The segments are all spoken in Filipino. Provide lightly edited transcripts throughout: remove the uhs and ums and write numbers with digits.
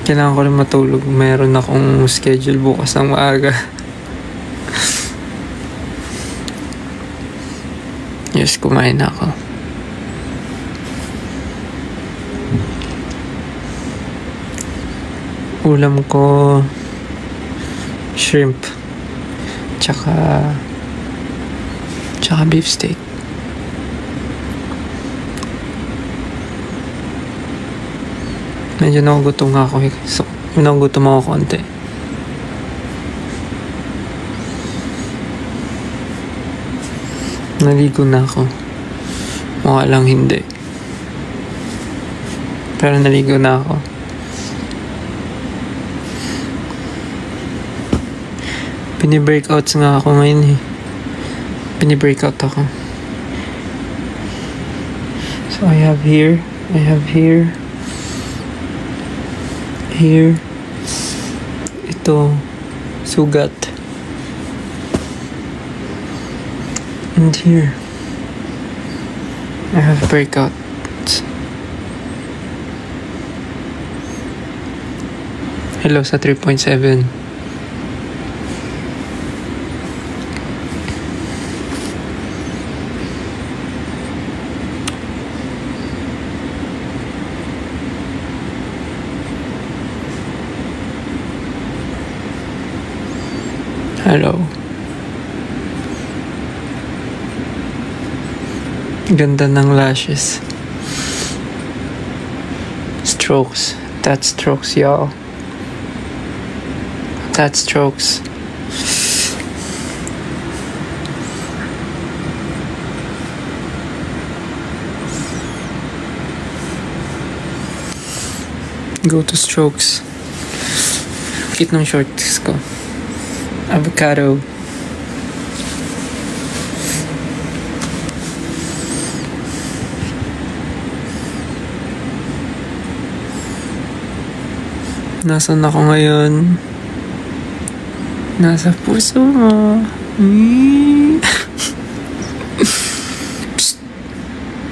Kailangan ko rin matulog. Meron akong schedule bukas ng maaga. Yes, kumain na ako. Ulam ko shrimp tsaka beef steak. Medyo nagugutom nga ako. So, nagugutom ako konti. Naligo na ako. Mukha lang hindi. Pero naligo na ako. Pini-breakouts nga ako ngayon eh. Pini-breakout ako. So I have here. Here. Ito. Sugat. And here. I have breakouts. Hello sa 3.7. Hello. Ganda ng lashes. Strokes. That's strokes, y'all. That's strokes. Go to strokes. Cute ng shorts ko. Avocado. Nasaan ako ngayon? Nasa puso mo.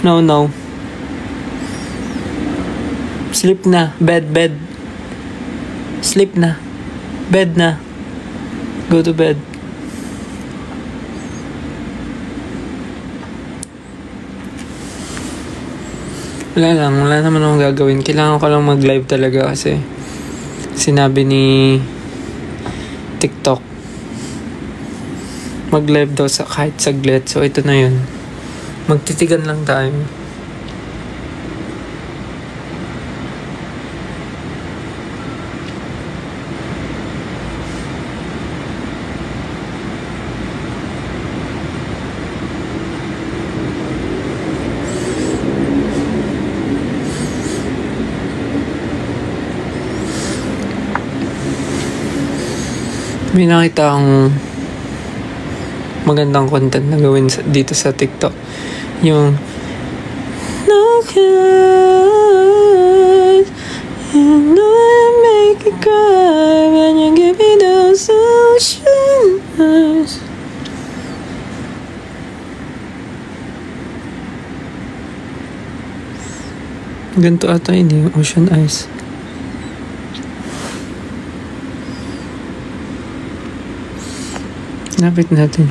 No. Sleep na. Bed. Sleep na. Bed na. Go to bed. Wala naman akong gagawin. Kailangan ko lang mag-live talaga kasi sinabi ni TikTok mag-live daw sa kahit saglit. So ito na yun. Magtitigan lang tayo. May nakita akong magandang content na gawin dito sa TikTok. Yung look at you know I make you cry when you give me those ocean eyes. Ganito ata yun yung ocean eyes. Lapit natin.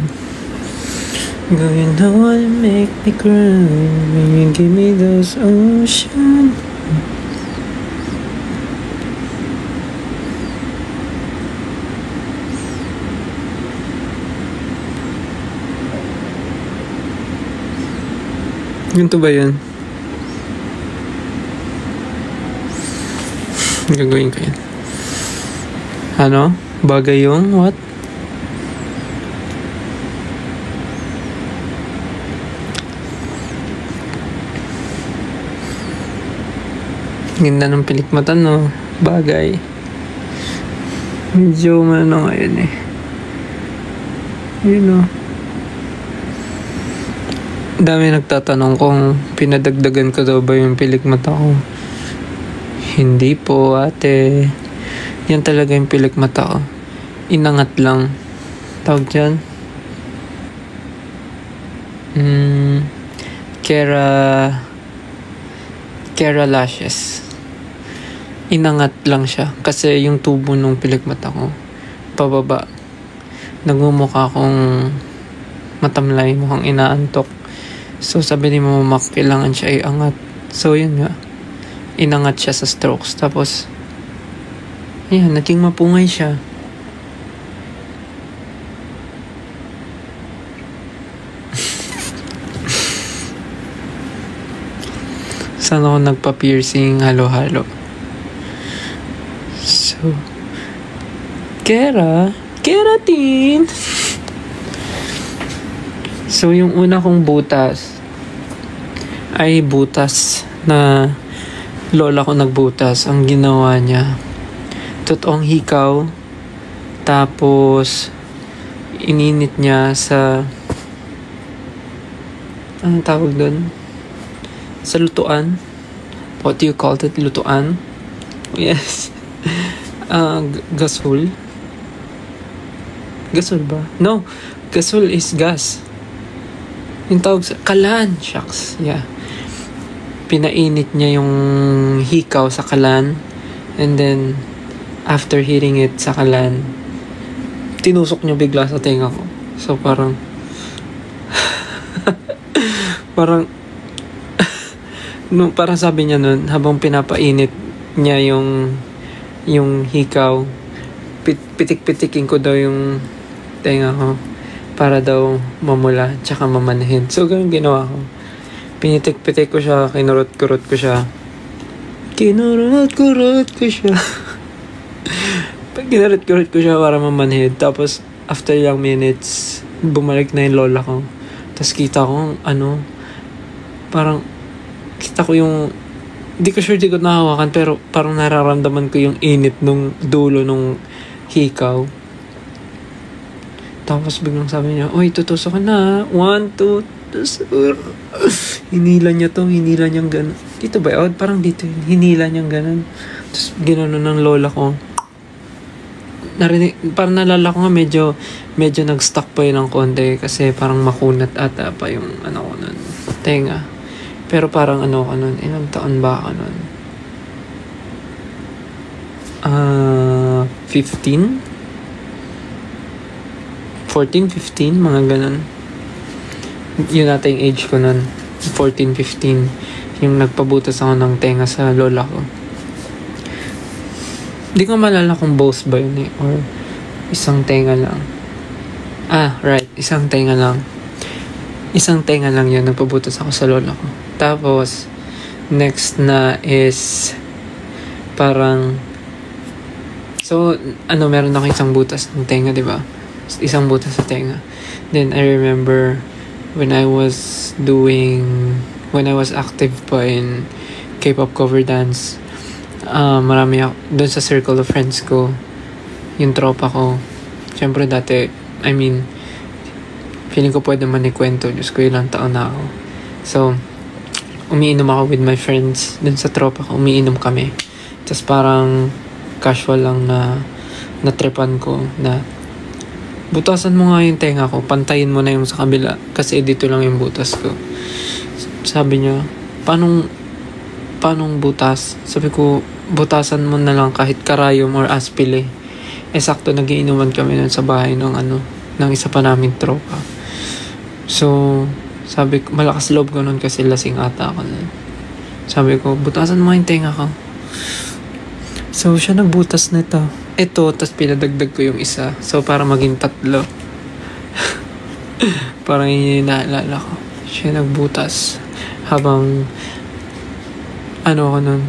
Girl, you know what make me cry when you give me those ocean. Ganito ba yun? Gagawin ko yun. Ano? Bagay yung what? Ganda ng pilik mata, no? Bagay. Medyo ano ngayon eh. You know. Dami nagtatanong kung pinadagdagan ko daw ba yung pilik mata ko. Hindi po, ate. Yan talaga yung pilik mata ko. Inangat lang. Tawag dyan? Kera lashes. inangat lang siya. Kasi yung tubo ng pilikmata ko, pababa. Nagmumukha akong matamlay, mukhang inaantok. So sabi ni Mama Mac, kailangan siya iangat. So yun nga, inangat siya sa strokes. Tapos, ayan, naging mapungay siya. Saan ako nagpa-piercing, halo-halo. So, keratin. So, yung una kong butas ay butas na lola ko nagbutas. Ang ginawa niya, totoong hikaw, tapos ininit niya sa, anong tawag doon? Sa lutuan. What do you call it? Lutuan? Yes. Gasol. Gasol ba? No. Gasol is gas. Yung tawag sa kalan. Shucks. Yeah. Pinainit niya yung hikaw sa kalan. And then, after heating it sa kalan, tinusok niya bigla sa tenga ko. So, parang no, parang sabi niya nun, habang pinapainit niya yung hikaw, pitik-pitikin ko daw yung tenga ko para daw mamula tsaka mamanhin. So, ganun ginawa ko. Pinitik-pitik ko siya, kinurot-kurot ko siya. Kinurot-kurot ko siya para mamanhid. Tapos, after ilang minutes, bumalik na yung lola ko. Tapos kita ko, parang kita ko yung, di ko nahawakan, pero parang nararamdaman ko yung init nung dulo nung hikaw. Tapos biglang sabi niya, "Uy, tutusok ka na. 1, 2, tusok." Hinila niyang ganun. Dito ba? Parang dito. Hinila niyang ganun. Tapos ginanon ng lola ko. Parang nalala ko nga medyo nag-stuck pa yun ng konti kasi parang makunat ata pa yung ko nun, tenga. Pero parang ko nun, ilang taon ba ako nun? 15? 14, 15, mga ganun. Yun ata yung age ko nun. 14, 15. Yung nagpabutas ako ng tenga sa lola ko. Hindi ko malala kung both ba yun or isang tenga lang. Right. Isang tenga lang yun. Nagpabutas ako sa lola ko. Tapos, next na is parang meron ako isang butas ng tenga, di ba? Isang butas sa tenga. Then, I remember when I was active pa in K-pop cover dance, marami ako doon sa circle of friends ko, yung tropa ko. Siyempre dati, feeling ko pwede man ikwento. Diyos ko, ilang taon na ako. So, umiinom ako with my friends. Doon sa tropa ko, umiinom kami. Tapos parang casual lang na natripan ko na butasan mo nga yung tenga ko, pantayin mo na yung sa kabila kasi dito lang yung butas ko. Sabi niya, paanong butas? Sabi ko, butasan mo na lang kahit karayom or aspile. Sakto nagiinuman kami nun sa bahay ng isa pa naming tropa. So, sabi ko, malakas loob ko nun kasi lasing ata ako nun. Sabi ko, butasan mo yung tenga ko. So, siya nagbutas nito. Ito, tapos pinadagdag ko yung isa. So, para maging 3. Parang yun yung naalala ko. Siya nagbutas. Habang, ako nun.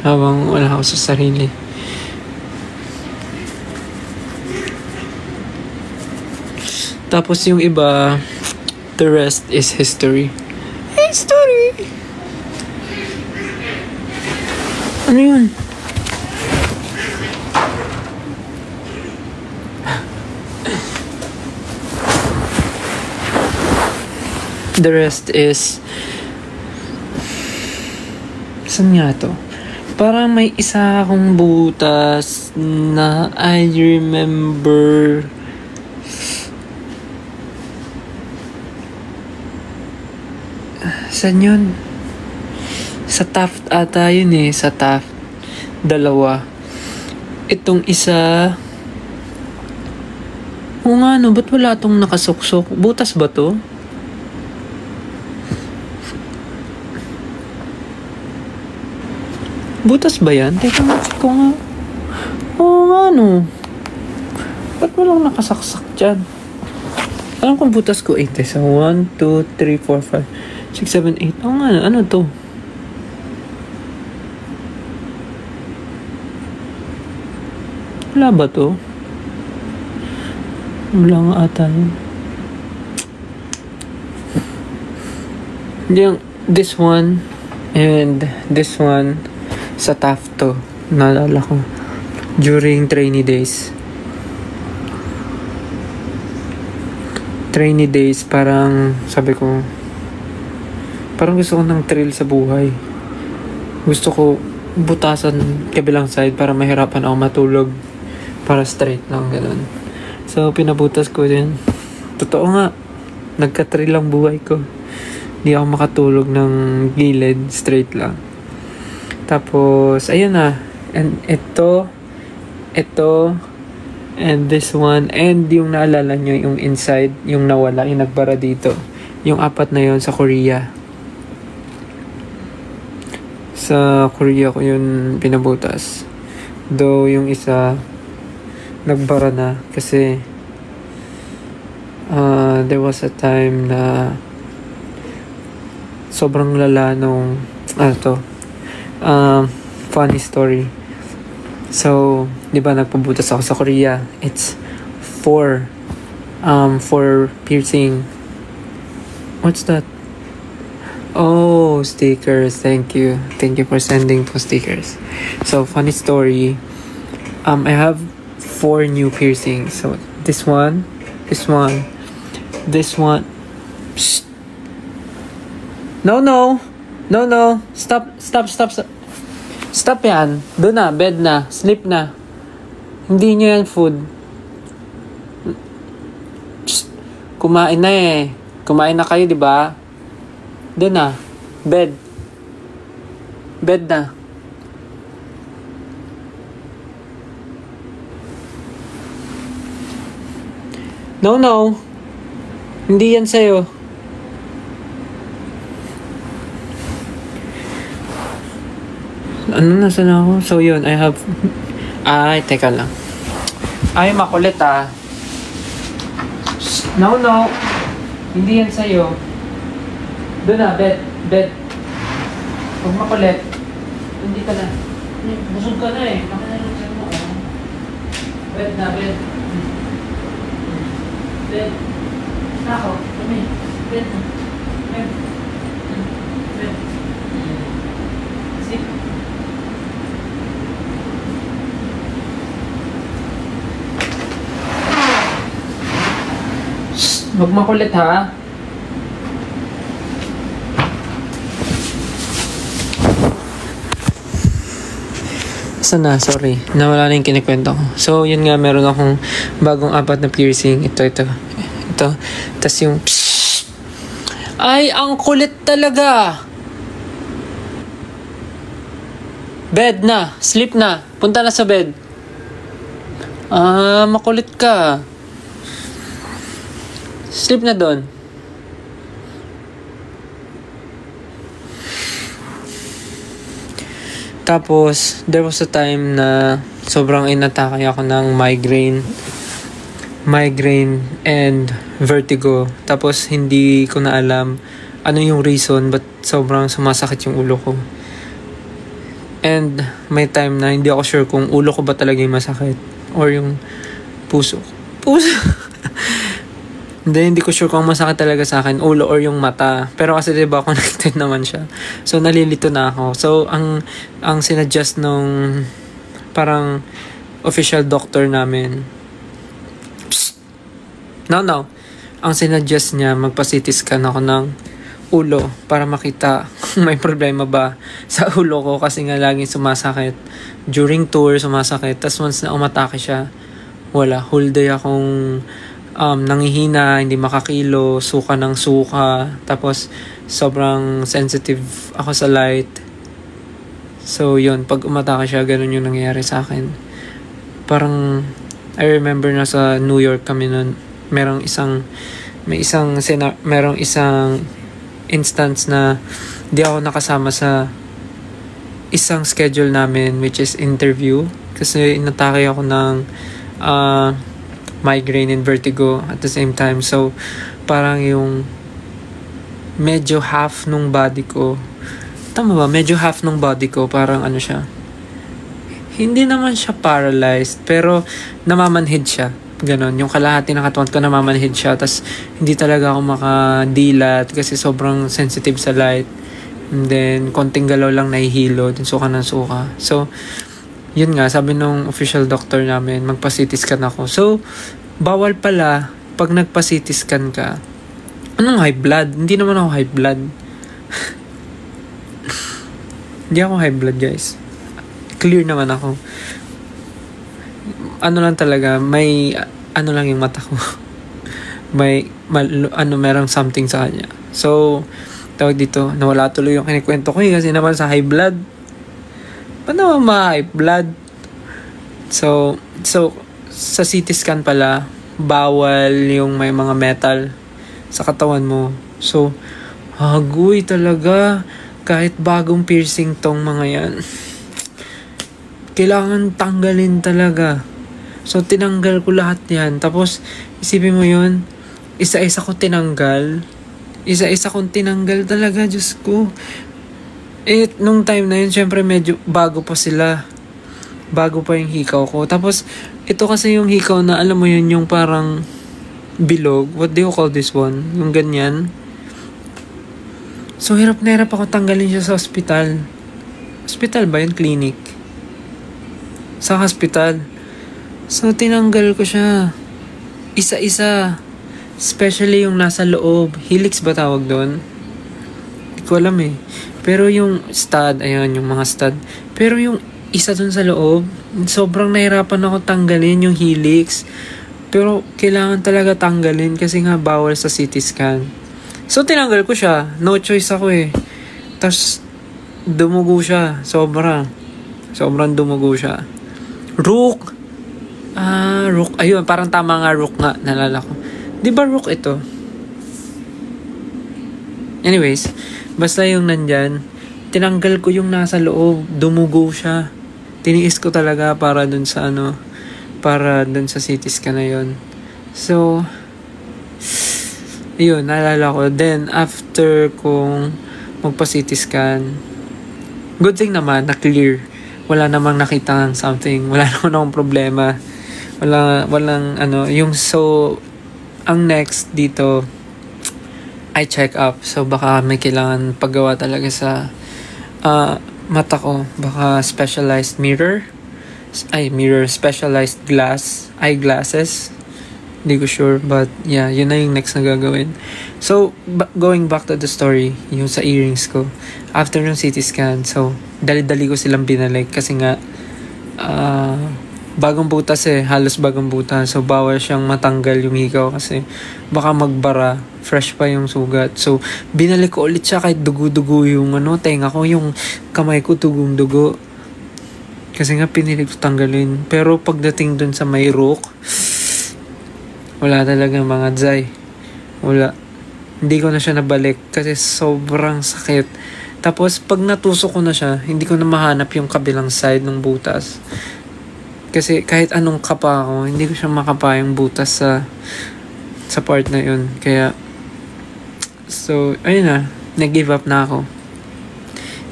Habang wala ako sa sarili. Tapos yung iba, the rest is history. History! Ano yun? The rest is, saan nga to? Parang may isa akong butas na I remember. Saan yun? Sa Taft ata yun sa Taft. Dalawa. Itong isa, oo nga no, ba't wala tong nakasuksok? Butas ba to? Butas ba yan? Teka nga, check ko nga. Oo nga no. Ba't walang nakasaksak dyan? Alam kong butas ko 8 eh. So 1, 2, 3, 4, 5, 6, 7, 8. Oo nga, ano to? Wala ba to? Wala nga ata yun. Yung this one and this one sa Tafto, naalala ko during trainee days. Trainee days, parang sabi ko, parang gusto ko ng thrill sa buhay. Gusto ko butasan kabilang side para mahirapan ako matulog, para straight lang, ganun. So pinabutas ko din. Totoo nga, nagka-thrill lang buhay ko. Hindi ako makatulog ng gilid, straight lang. Tapos, ayun na. And ito, and this one, and yung naalala nyo, yung inside, yung nawala, yung nagbara dito. Yung 4 na yun sa Korea. Sa Korea ko yun pinabutas. Though yung isa, nagbara na. Kasi, there was a time na sobrang lala nung, funny story. So, di ba nagpabutas ako sa Korea? It's 4 piercing. What's that? Oh, stickers. Thank you for sending po stickers. So, funny story. I have 4 new piercings. So, this one. Psst. No. Stop yan. Doon na, bed na, sleep na. Hindi nyo yan food. Psst. Kumain na eh. Kumain na kayo, di ba? Doon na, bed. Bed na. No. Hindi yan sa'yo. Ano, nasan ako? So yun, I have... Ay, teka lang. Ay, makulit ah. No. Hindi yan sa'yo. Doon na, bed. Huwag makulit. Hindi ka na. Busog ka na eh. Makinalagyan mo. Bed na. Bed. Ako. Kami. Bed. Sit. Huwag makulit ha. Sana, sorry. Nawala na yung kinikwento ko. So, yun nga, meron akong bagong 4 na piercing. Ito. Tas yung pshh. Ay, ang kulit talaga. Bed na. Sleep na. Punta na sa bed. Makulit ka. Sleep na doon. Tapos, there was a time na sobrang inatake ako ng migraine and vertigo. Tapos, hindi ko na alam ano yung reason but sobrang sumasakit yung ulo ko. And may time na hindi ako sure kung ulo ko ba talaga yung masakit or yung puso. Hindi ko sure kung masakit talaga sa akin, ulo or yung mata. Pero kasi diba connected naman siya. So nalilito na ako. So ang sinuggest nung parang official doctor namin. Psst! No. Ang sinuggest niya, magpa-CT scan ako ng ulo para makita kung may problema ba sa ulo ko kasi nga laging sumasakit. During tour, sumasakit. Tapos once na umatake siya, wala. Whole day akong nangihina, hindi makakilo, suka ng suka. Tapos sobrang sensitive ako sa light. So, yun. Pag umatake siya, ganun yung nangyayari sa akin. Parang, I remember na sa New York kami nun, merong isang instance na di ako nakasama sa isang schedule namin, which is interview. Kasi inatake ako ng migraine and vertigo at the same time. So, parang yung medyo half nung body ko, tama ba? Medyo half nung body ko, parang ano siya. Hindi naman siya paralyzed, pero namamanhid siya. Ganon. Yung kalahati ng katawan ko namamanhid siya. Tapos, hindi talaga ako makadilat kasi sobrang sensitive sa light. And then, konting galaw lang nahihilo. Then, suka ng suka. So, yun nga, sabi nung official doctor namin, magpa-CT scan ako. So, bawal pala pag nagpa-CT scan ka. Anong high blood? Hindi naman ako high blood. Hindi ako high blood, guys. Clear naman ako. Ano lang talaga, may ano lang yung mata ko. Merong something sa kanya. So, tawag dito, nawala tuloy yung kinikwento ko kasi naman sa high blood. Paano naman ma-high blood? So, sa CT scan pala, bawal yung may mga metal sa katawan mo. So, hagoy talaga. Kahit bagong piercing tong mga yan, kailangan tanggalin talaga. So, tinanggal ko lahat yan. Tapos, isipin mo yun, isa-isa kong tinanggal. Isa-isa kong tinanggal talaga, Diyos ko. Nung time na yun, syempre medyo bago pa sila. Bago pa yung hikaw ko. Tapos, ito kasi yung hikaw na, alam mo yun, yung parang bilog. What do you call this one? Yung ganyan. So, hirap na hirap ako tanggalin siya sa hospital. Hospital ba yun? Clinic. Sa hospital. So, tinanggal ko siya. Isa-isa. Especially yung nasa loob. Helix ba tawag doon? Hindi ko alam eh. Pero yung stud, ayun, yung mga stud. Pero yung isa dun sa loob, sobrang nahirapan ako tanggalin yung helix. Pero kailangan talaga tanggalin kasi nga bawal sa CT scan. So, tinanggal ko siya. No choice ako eh. Tapos, dumugo siya. Sobrang dumugo siya. Rook! Rook. Ayun, parang tama nga, Rook nga. Nalala ko. Di ba Rook ito? Anyways, basta yung nandyan, tinanggal ko yung nasa loob. Dumugo siya. Tiniis ko talaga para dun sa CT scan na yun. So, yun, naalala ko. Then, after kong magpa-CT scan, good thing naman, na-clear. Wala namang nakita ng something. Wala naman akong problema. Walang ang next dito, I check up. So, baka may kailangan paggawa talaga sa mata ko. Baka specialized specialized eyeglasses. Hindi ko sure, but yeah, yun na yung next na gagawin. So, going back to the story, yung sa earrings ko, after ng CT scan, so, dali-dali ko silang binalik kasi nga, bagong butas halos bagong butas. So, bawal siyang matanggal yung hikaw kasi baka magbara, fresh pa yung sugat. So, binalik ko ulit siya kahit dugo-dugo yung tenga ko, yung kamay ko dugong-dugo. Kasi nga, pinilig ko tanggalin. Pero, pagdating dun sa may rook, wala talaga mga dzay. Wala. Hindi ko na siya nabalik kasi sobrang sakit. Tapos, pag natusok ko na siya, hindi ko na mahanap yung kabilang side ng butas. Kasi kahit anong kapa ako, hindi ko siya makapa yung butas sa part na yun. Kaya, so, ayun na. Nag-give up na ako.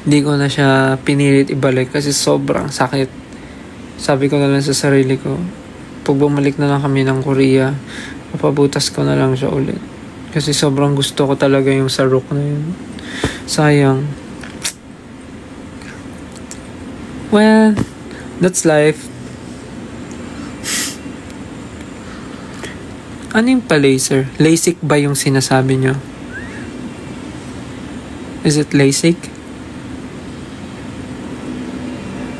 Hindi ko na siya pinilit ibalik kasi sobrang sakit. Sabi ko na lang sa sarili ko, pag bumalik na lang kami ng Korea, papabutas ko na lang siya ulit. Kasi sobrang gusto ko talaga yung sa rook na yun. Sayang. Well, that's life. Ano yung pa-laser? LASIK ba yung sinasabi nyo? Is it LASIK?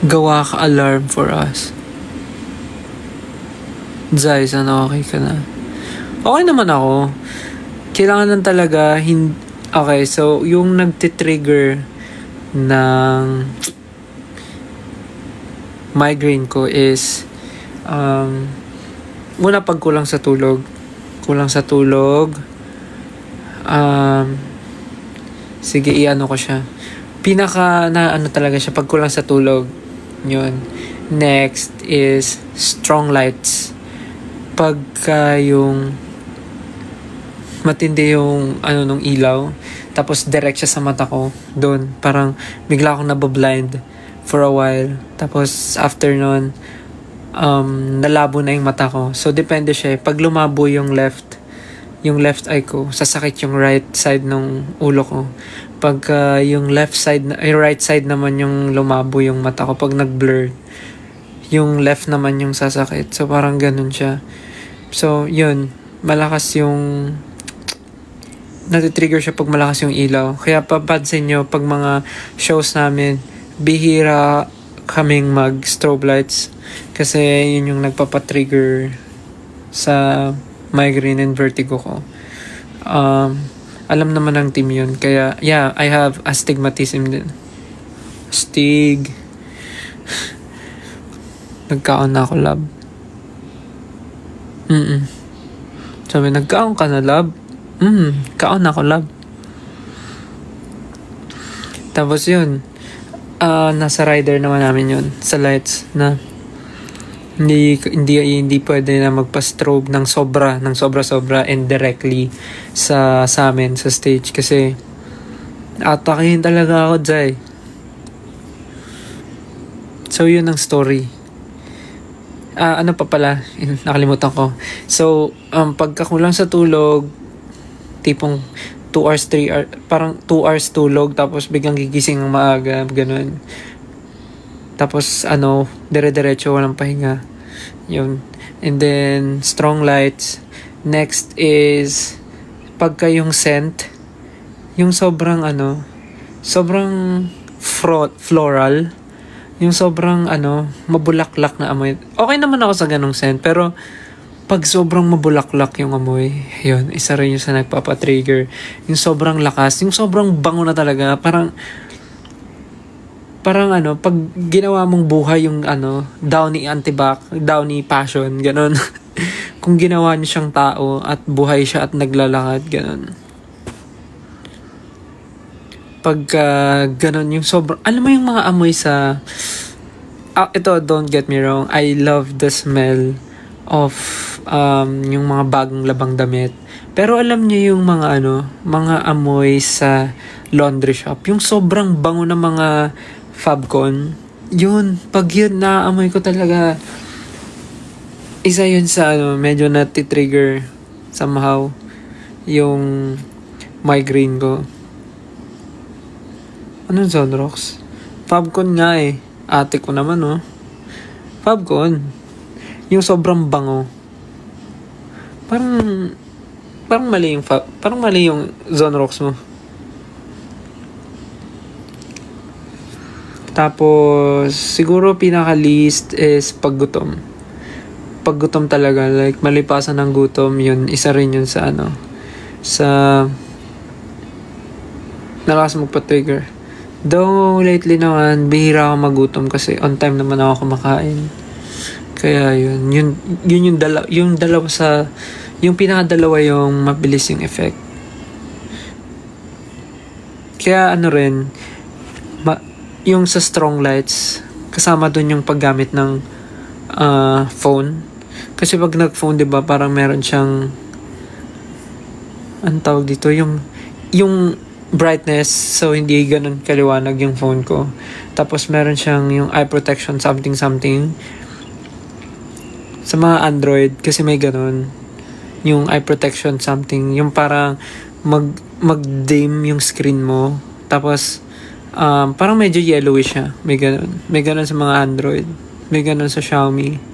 Gawa ka alarm for us. Zay, sana okay ka na? Okay naman ako. Kailangan lang talaga, okay, so, yung nagtitrigger ng migraine ko is muna pag kulang sa tulog. Sige, iano ko siya. Pinaka na ano talaga siya pag kulang sa tulog. Yun. Next is strong lights. Pagka yung matindi yung ano nung ilaw, tapos direct siya sa mata ko, doon parang bigla akong nabablind for a while. Tapos after nun, nalabo na yung mata ko. So depende siya. Pag lumabo yung left eye ko, sasakit yung right side ng ulo ko. Pag yung right side naman yung lumabo yung mata ko, pag nag-blur, yung left naman yung sasakit. So parang ganun siya. So yun, malakas yung natitrigger siya pag malakas yung ilaw. Kaya papansin nyo, pag mga shows namin, bihira kaming mag-strobe lights. Kasi yun yung nagpapatrigger sa migraine and vertigo ko. Alam naman ng team yun. Kaya, yeah, I have astigmatism din. Nagkaon na ako, lab. Sabi, nagkaon ka na, lab? Kaon na ako, lab. Tapos yun, nasa rider naman namin yun, sa lights, na hindi pwede na magpa-strobe ng sobra and directly sa amin sa stage kasi atakihin talaga ako, Jai. So yun ang story. Ano pa pala, nakalimutan ko. So pagkakulang sa tulog, tipong 2 hours, 3 hours, parang 2 hours tulog tapos biglang gigising ng maaga, ganun. Tapos dire-diretso, walang pahinga. Yun. And then strong lights. Next is pagka yung scent, yung sobrang floral, yung sobrang mabulaklak na amoy. Okay naman ako sa ganong scent, pero pag sobrang mabulaklak yung amoy, yun, isa rin yung sa nagpapatrigger. Yung sobrang lakas, yung sobrang bango na talaga, parang pag ginawa mong buhay yung Downy Antibac, Downy Passion, ganon. Kung ginawa niyo siyang tao at buhay siya at naglalakad, ganon. Pag ganon yung sobrang, alam mo yung mga amoy sa, ito, don't get me wrong, I love the smell of yung mga bagong labang damit. Pero alam niyo yung mga mga amoy sa laundry shop, yung sobrang bango na mga Fabcon, yun, pag yun naamoy ko talaga, isa yun sa medyo nati-trigger somehow yung migraine ko. Anong Zonrox? Fabcon nga eh. Ate ko naman Fabcon. Yung sobrang bango. Parang mali yung Zonrox mo. Tapos, siguro pinaka-least is paggutom. Paggutom talaga, like malipasan ng gutom, yun, isa rin yun sa sa nalakas magpa-trigger. Though, lately naman, bihira ako magutom kasi on time naman ako kumakain. Kaya yun yung dalawa sa, yung pinaka-dalawa yung mabilis yung effect. Kaya rin, yung sa strong lights, kasama dun yung paggamit ng phone. Kasi pag nag-phone, diba, parang meron siyang ang tawag dito, yung brightness, so hindi ganun kaliwanag yung phone ko. Tapos meron siyang yung eye protection something. Sa mga Android, kasi may ganun. Yung eye protection something, yung parang mag-dim yung screen mo. Tapos parang medyo yellowish siya. May ganun sa mga Android. May ganun sa Xiaomi.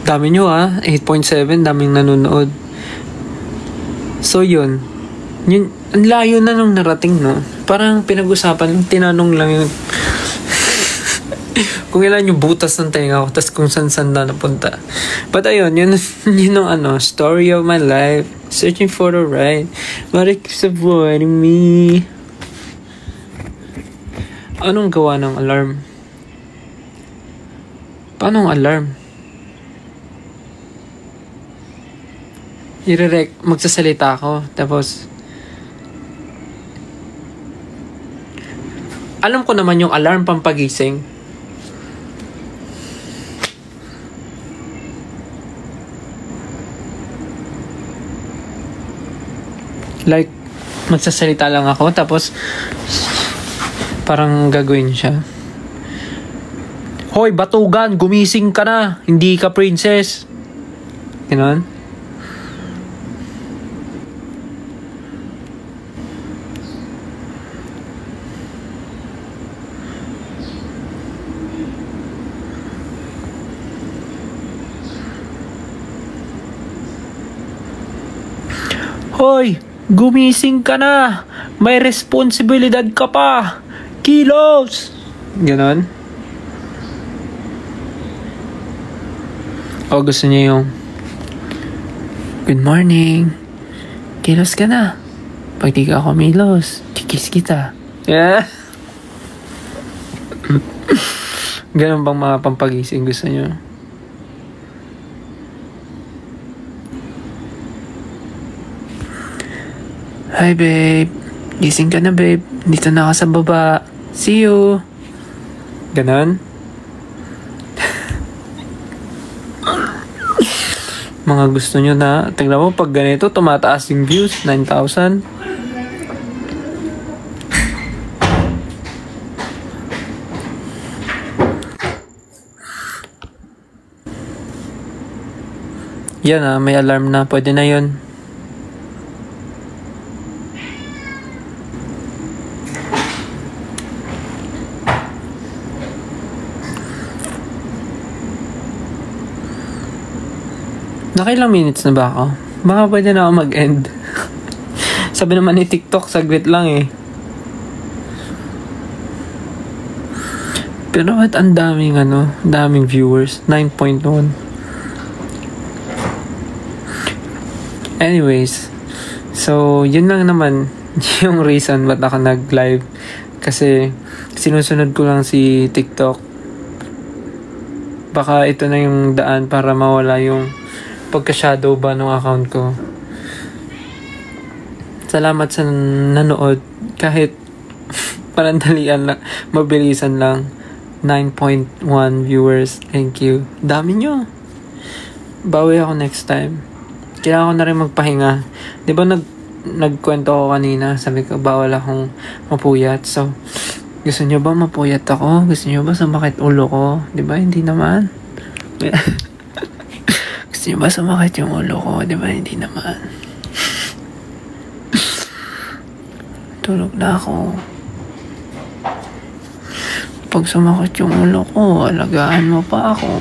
Dami nyo 8.7, daming nanonood. So yun, ang layo na nung narating, no? Parang pinag-usapan, tinanong lang yun. Kung ilan yung butas ng tenga ko, tas kung saan na napunta. But ayun, yun ang story of my life. Searching for the right, but it keeps avoiding me. Anong gawa ng alarm? Paano ang alarm? Magsasalita ako, tapos alam ko naman yung alarm pampagising. Like, magsasalita lang ako, tapos parang gagawin siya. Hoy, batugan, gumising ka na. Hindi ka princess. Ganon. Hoy, gumising ka na. May responsibilidad ka pa. Kilos! Ganon. O gusto niya yung good morning. Kilos ka na. Pag di ka kumilos, kikis kita. Yeah. Ganon bang mga pampagising gusto niyo? Hi babe, gising ka na babe, dito na ako sa baba, see you. Ganon. Mga gusto nyo na, tingnan mo pag ganito, tumataas yung views, 9,000. Yan may alarm na, pwede na yun. Nakailang minutes na ba ako? Baka pwede na ako mag-end. Sabi naman ni TikTok, saglit lang eh. Pero ba't ang daming viewers? 9.1. Anyways, so yun lang naman yung reason ba't ako nag-live. Kasi sinusunod ko lang si TikTok. Baka ito na yung daan para mawala yung pagka-shadow ba ng account ko. Salamat sa nanood. Kahit parandalian lang, mabilisan lang. 9.1 viewers. Thank you. Dami nyo. Bawi ako next time. Kailangan ko na rin magpahinga. Di ba nagkwento ko kanina, sabi ko bawal akong mapuyat. So, gusto nyo ba mapuyat ako? Gusto nyo ba sumakit ulo ko? Di ba? Hindi naman. Gusto nyo ba sumakit yung ulo ko? Di ba? Hindi naman. Tulog na ako. Pag sumakit yung ulo ko, alagaan mo pa ako.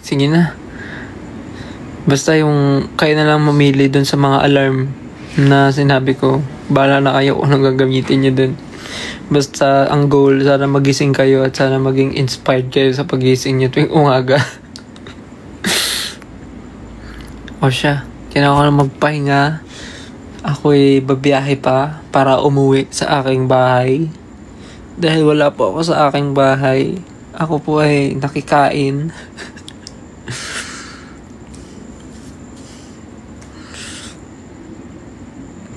Sige na. Basta yung kayo na lang mamili dun sa mga alarm na sinabi ko. Bahala na kayo kung anong gagamitin nyo dun. Basta ang goal, sana magising kayo at sana maging inspired kayo sa pagising nyo tuwing umaga. O siya, kailangan ko na magpahinga. Ako'y babiyahe pa para umuwi sa aking bahay. Dahil wala po ako sa aking bahay. Ako po ay nakikain.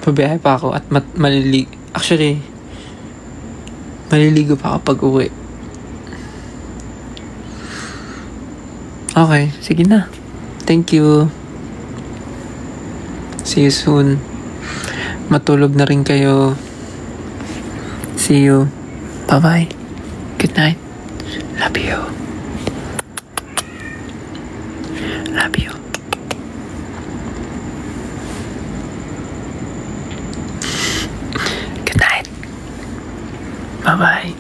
Pabiyahe pa ako at maliligo. Actually, maliligo pa ako pag uwi. Okay, sige na. Thank you. See you soon. Matulog na rin kayo. See you. Bye-bye. Good night. Love you. Love you. Good night. Bye-bye.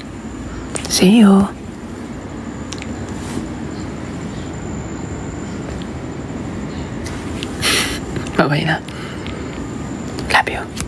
See you. Bye-bye. Okay na. Love you.